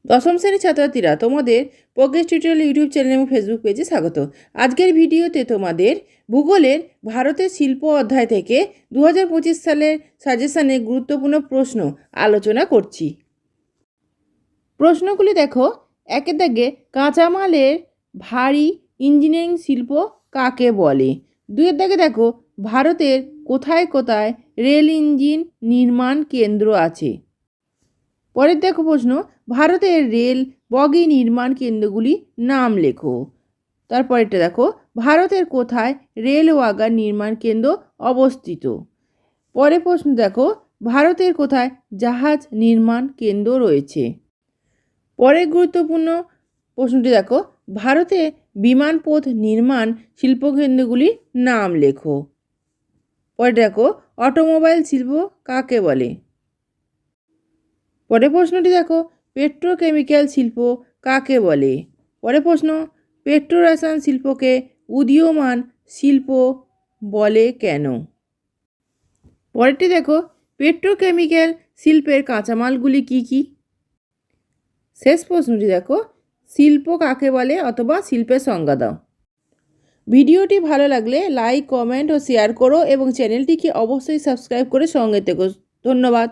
দশম শ্রেণীর ছাত্রছাত্রীরা তোমাদের প্রোগ্রেস টিউটোরিয়াল ইউটিউব চ্যানেল এবং ফেসবুক পেজে স্বাগত। আজকের ভিডিওতে তোমাদের ভূগোলের ভারতের শিল্প অধ্যায় থেকে 2025 সালের সাজেশনের গুরুত্বপূর্ণ প্রশ্ন আলোচনা করছি। প্রশ্নগুলি দেখো। একের দাগে কাঁচামালের ভারী ইঞ্জিনিয়ারিং শিল্প কাকে বলে? দুইয়ের দাগে দেখো ভারতের কোথায় কোথায় রেল ইঞ্জিন নির্মাণ কেন্দ্র আছে? পরের দেখো প্রশ্ন, ভারতের রেল বগি নির্মাণ কেন্দ্রগুলি নাম লেখো। তারপরেরটা দেখো, ভারতের কোথায় রেল ওয়াগন নির্মাণ কেন্দ্র অবস্থিত? পরের প্রশ্ন দেখো, ভারতের কোথায় জাহাজ নির্মাণ কেন্দ্র রয়েছে? পরের গুরুত্বপূর্ণ প্রশ্নটি দেখো, ভারতে বিমানপথ নির্মাণ শিল্পকেন্দ্রগুলির নাম লেখো। পরে দেখো, অটোমোবাইল শিল্প কাকে বলে? পরের প্রশ্নটি দেখো, পেট্রোকেমিক্যাল শিল্প কাকে বলে? পরের প্রশ্ন, পেট্রোরসায়ন শিল্পকে উদীয়মান শিল্প বলে কেন? পরেরটি দেখো, পেট্রোকেমিক্যাল শিল্পের কাঁচামালগুলি কি কি? শেষ প্রশ্নটি দেখো, শিল্প কাকে বলে অথবা শিল্পের সংজ্ঞা দাও। ভিডিওটি ভালো লাগলে লাইক, কমেন্ট ও শেয়ার করো এবং চ্যানেলটিকে অবশ্যই সাবস্ক্রাইব করে সঙ্গে থেকো। ধন্যবাদ।